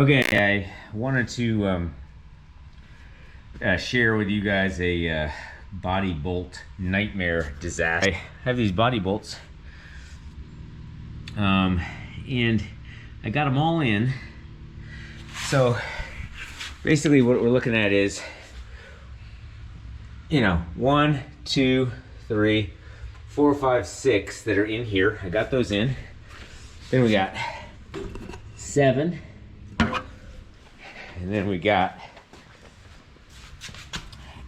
Okay, I wanted to share with you guys a body bolt nightmare disaster. I have these body bolts, and I got them all in. So basically what we're looking at is, you know, 1, 2, 3, 4, 5, 6 that are in here. I got those in. Then we got 7. And then we got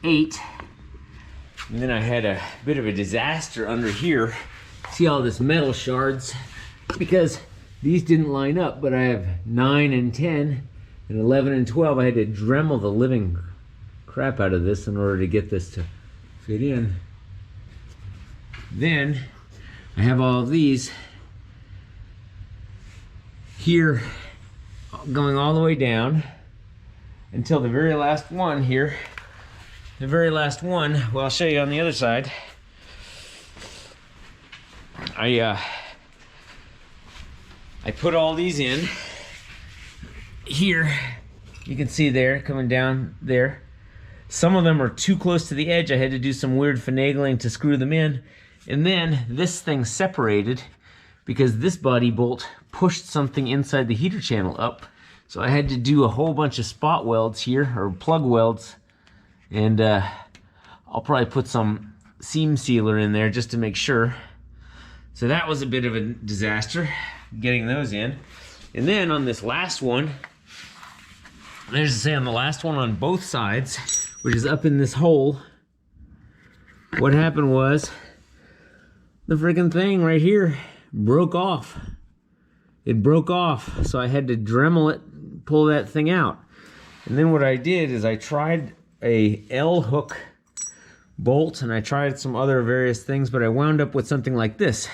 8. And then I had a bit of a disaster under here. See all this metal shards? Because these didn't line up, but I have 9 and 10 and 11 and 12. I had to Dremel the living crap out of this in order to get this to fit in. Then I have all of these here going all the way down until the very last one here. The very last one, well, I'll show you on the other side. I put all these in here. You can see there, coming down there. Some of them are too close to the edge. I had to do some weird finagling to screw them in. And then this thing separated because this body bolt pushed something inside the heater channel up. So I had to do a whole bunch of spot welds here, or plug welds. And I'll probably put some seam sealer in there just to make sure. So that was a bit of a disaster, getting those in. And then on this last one, there's to say on the last one on both sides, which is up in this hole, what happened was the freaking thing right here broke off. It broke off, so I had to Dremel it, pull that thing out. And then what I did is I tried a L hook bolt, and I tried some other various things, but I wound up with something like this.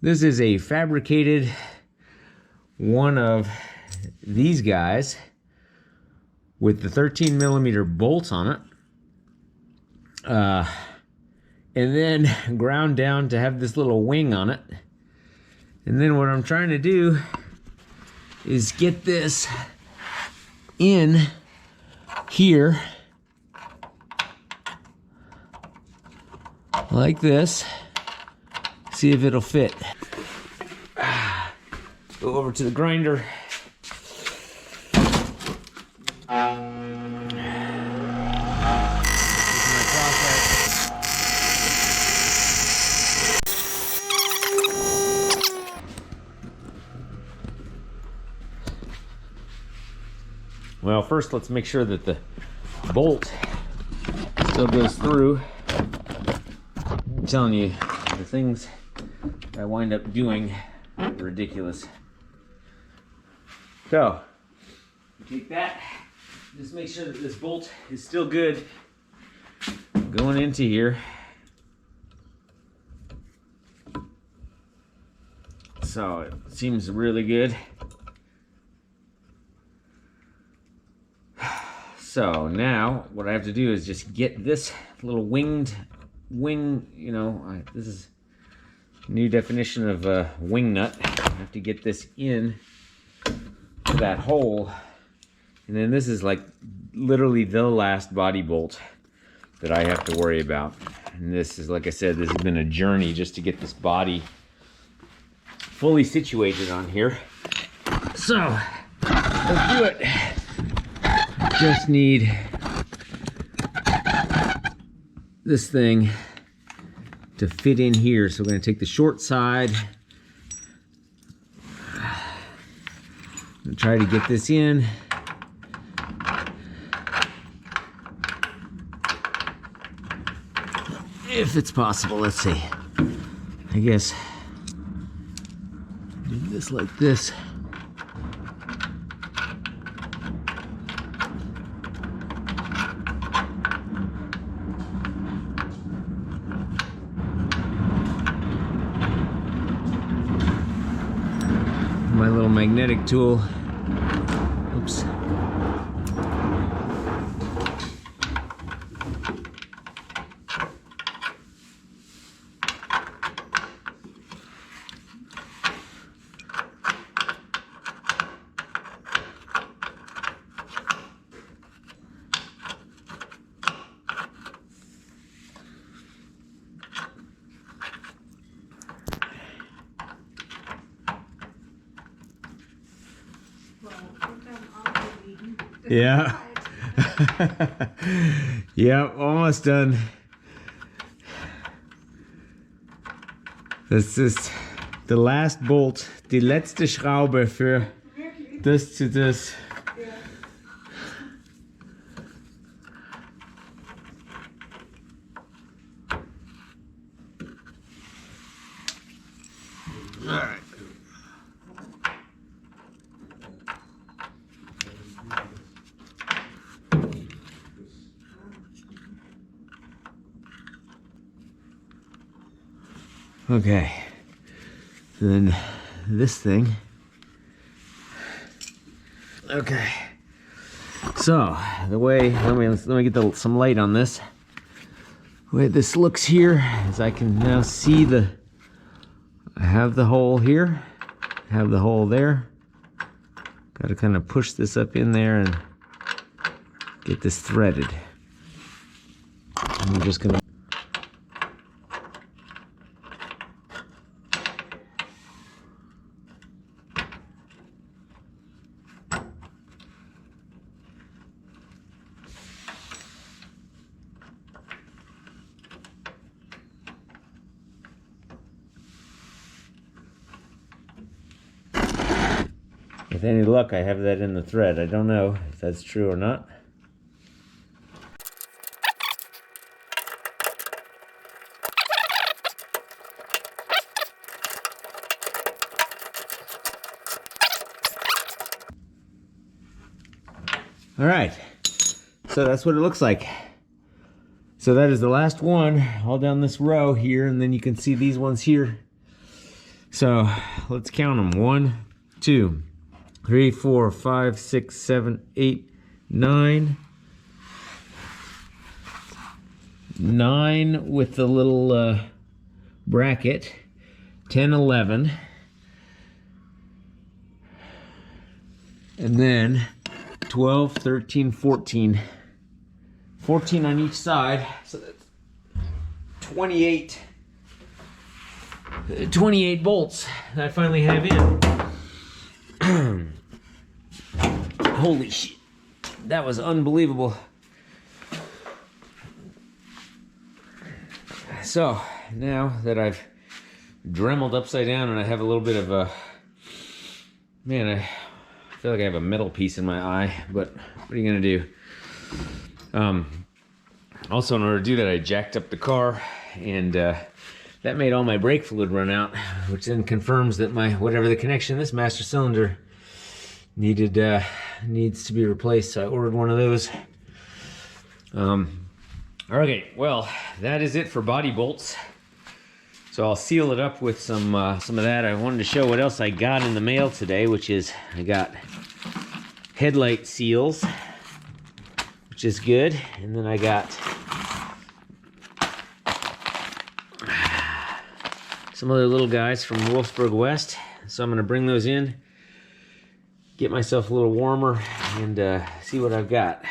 This is a fabricated one of these guys with the 13mm bolts on it, and then ground down to have this little wing on it. And then what I'm trying to do is get this in here like this. See if it'll fit. Go over to the grinder. Well, first let's make sure that the bolt still goes through. I'm telling you, the things I wind up doing are ridiculous. So, take that, just make sure that this bolt is still good going into here. So, it seems really good. So now what I have to do is just get this little wing, you know, this is a new definition of a wing nut. I have to get this in that hole. And then this is like literally the last body bolt that I have to worry about. And this is, like I said, this has been a journey just to get this body fully situated on here. So, let's do it. Just need this thing to fit in here. So we're going to take the short side and try to get this in. If it's possible, let's see. I guess do this like this. My little magnetic tool. Oops. Yeah. Yep, almost done. Das ist the last bolt, die letzte Schraube für das zu das. Alright. Okay, so then this thing. Okay, so the way, let me get some light on this. The way this looks here is I can now see I have the hole here, have the hole there. Got to kind of push this up in there and get this threaded. I'm just gonna. With any luck, I have that in the thread. I don't know if that's true or not. All right, so that's what it looks like. So that is the last one, all down this row here, and then you can see these ones here. So let's count them. 1, 2, 3, 4, 5, 6, 7, 8, 9. 9 with the little bracket. 10, 11. And then 12, 13, 14. 14 on each side. So that's 28 bolts that I finally have in. Holy shit. That was unbelievable. So now that I've dremeled upside down and I have a little bit of a, man, I feel like I have a metal piece in my eye, but what are you gonna do? Also, in order to do that, I jacked up the car, and that made all my brake fluid run out, which then confirms that my, whatever the connection, this master cylinder needs to be replaced. So I ordered one of those. Okay, well, that is it for body bolts. So I'll seal it up with some of that. I wanted to show what else I got in the mail today, which is I got headlight seals, which is good. And then I got some other little guys from Wolfsburg West. So I'm gonna bring those in, get myself a little warmer, and see what I've got.